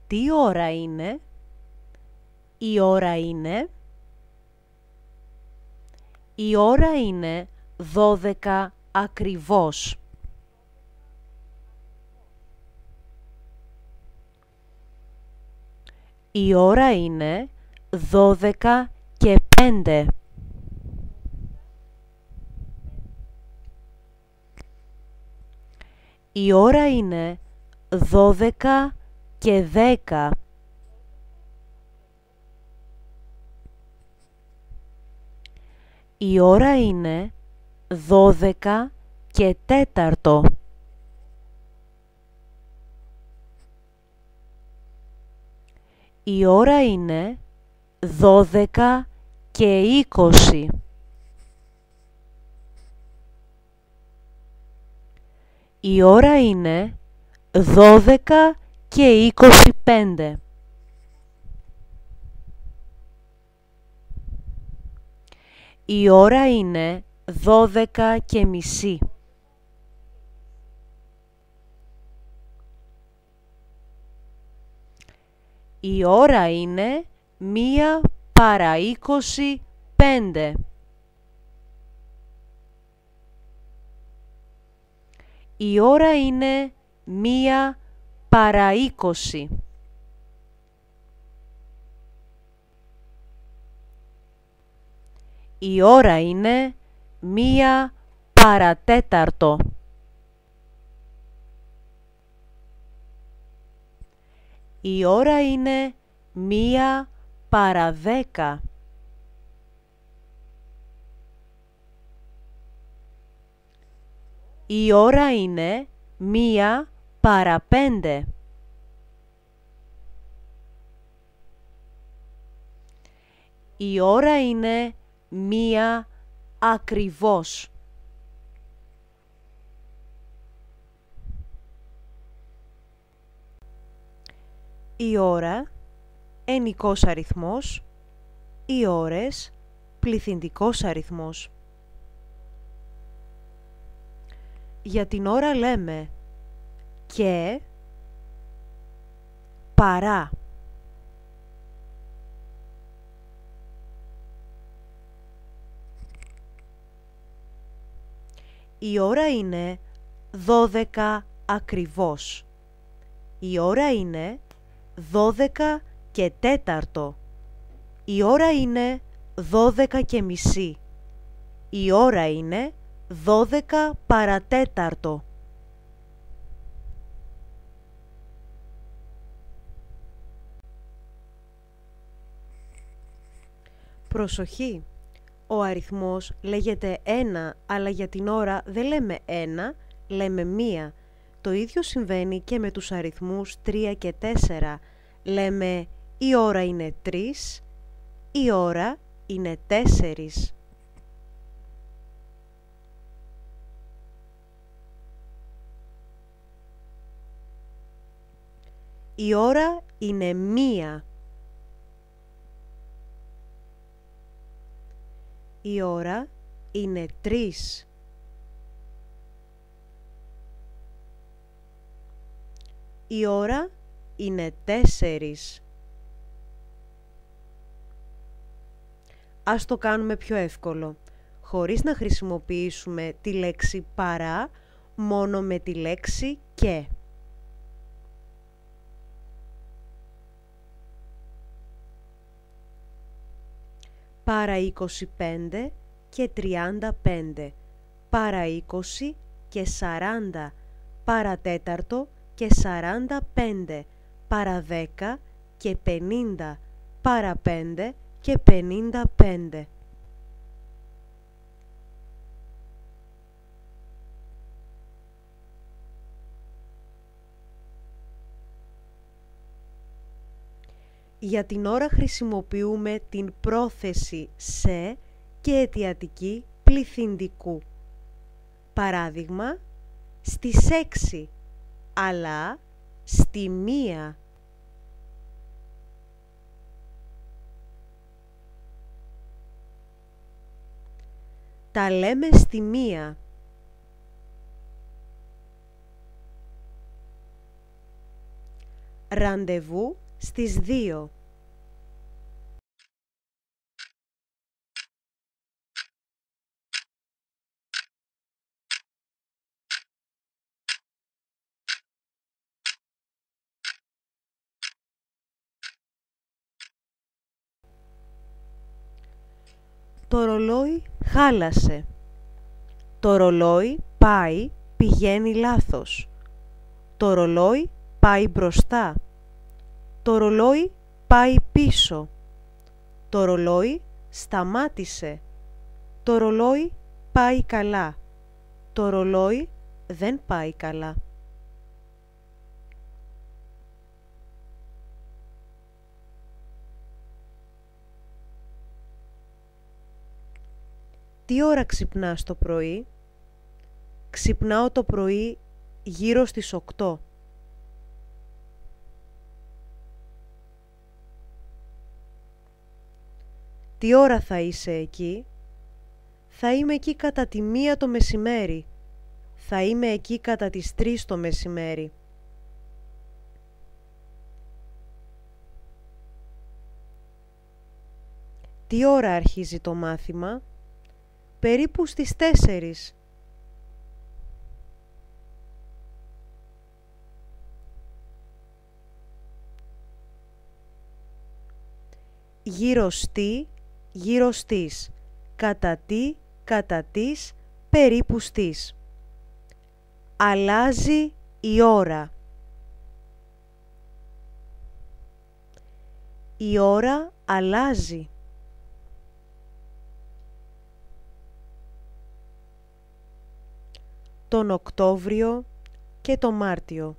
Τι ώρα είναι? Η ώρα είναι... Η ώρα είναι 12 ακριβώς. Η ώρα είναι 12 και 5. Η ώρα είναι 12 και 10. Η ώρα είναι 12 και 4. Η ώρα είναι 12 και 20. Η ώρα είναι 12 και 25. Η ώρα είναι 12 και μισή. Η ώρα είναι 1 παρά 25. Η ώρα είναι 1 παρά 20. Η ώρα είναι 1 παρατέταρτο. Η ώρα είναι 1 παρά 10. Η ώρα είναι 1 παρά 5. Η ώρα είναι 1 ακριβώς. Η ώρα, ενικός αριθμός. Οι ώρες, πληθυντικός αριθμός. Για την ώρα λέμε και, παρά. Η ώρα είναι 12 ακριβώς. Η ώρα είναι 12 και 4. Η ώρα είναι 12 και μισή. Η ώρα είναι 12 παρατέταρτο. Προσοχή! Ο αριθμός λέγεται 1, αλλά για την ώρα δεν λέμε 1, λέμε 1. Το ίδιο συμβαίνει και με τους αριθμούς 3 και 4. Λέμε η ώρα είναι 3, η ώρα είναι 4. Η ώρα είναι 1. Η ώρα είναι 3. Η ώρα είναι 4. Ας το κάνουμε πιο εύκολο, χωρίς να χρησιμοποιήσουμε τη λέξη παρά, μόνο με τη λέξη και. Παρά 25 και 35, παρά 20 και 40, παρατέταρτο και 45, παρά 10 και 50, παρά 5 και 55. Για την ώρα χρησιμοποιούμε την πρόθεση σε και αιτιατική πληθυντικού. Παράδειγμα, στις 6, αλλά στη 1. Τα λέμε στη 1. Ραντεβού στις 2. Το ρολόι χάλασε. Το ρολόι πάει, πηγαίνει λάθος. Το ρολόι πάει μπροστά. Το ρολόι πάει πίσω. Το ρολόι σταμάτησε. Το ρολόι πάει καλά. Το ρολόι δεν πάει καλά. Τι ώρα ξυπνάς το πρωί? Ξυπνάω το πρωί γύρω στις 8. Τι ώρα θα είσαι εκεί? Θα είμαι εκεί κατά τη 1 το μεσημέρι. Θα είμαι εκεί κατά τις 3 το μεσημέρι. Τι ώρα αρχίζει το μάθημα? Περίπου στις 4. Γύρω στη, γύρω στις, κατά τι, κατά τις, περίπου στις. Αλλάζει η ώρα. Η ώρα αλλάζει. Τον Οκτώβριο και τον Μάρτιο.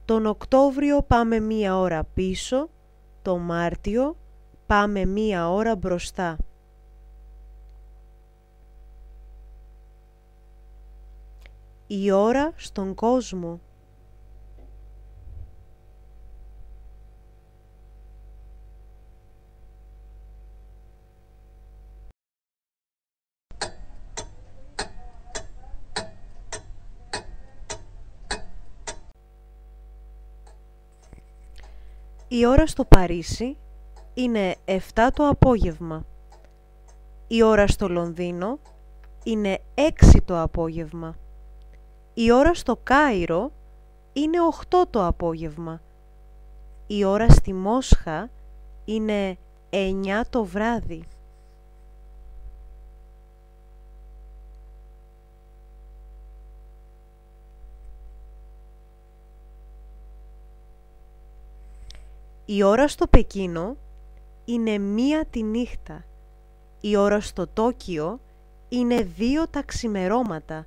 Τον Οκτώβριο πάμε 1 ώρα πίσω, τον Μάρτιο πάμε 1 ώρα μπροστά. Η ώρα στον κόσμο. Η ώρα στο Παρίσι είναι 7 το απόγευμα. Η ώρα στο Λονδίνο είναι 6 το απόγευμα. Η ώρα στο Κάιρο είναι 8 το απόγευμα. Η ώρα στη Μόσχα είναι 9 το βράδυ. Η ώρα στο Πεκίνο είναι 1 τη νύχτα. Η ώρα στο Τόκιο είναι 2 τα ξημερώματα.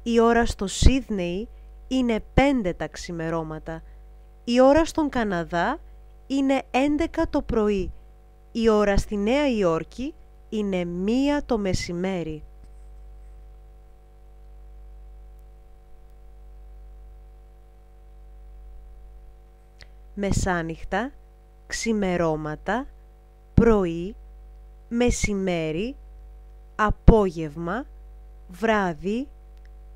Η ώρα στο Σίδνεϊ είναι 5 τα ξημερώματα. Η ώρα στον Καναδά είναι 11 το πρωί. Η ώρα στη Νέα Υόρκη είναι 1 το μεσημέρι. Μεσάνυχτα, ξημερώματα, πρωί, μεσημέρι, απόγευμα, βράδυ,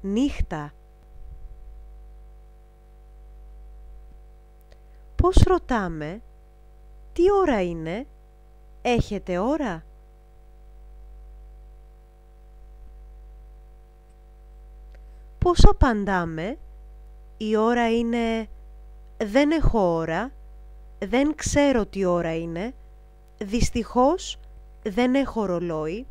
νύχτα. Πώς ρωτάμε? Τι ώρα είναι? Έχετε ώρα? Πώς απαντάμε? Η ώρα είναι «Δεν έχω ώρα», «Δεν ξέρω τι ώρα είναι», «Δυστυχώς δεν έχω ρολόι».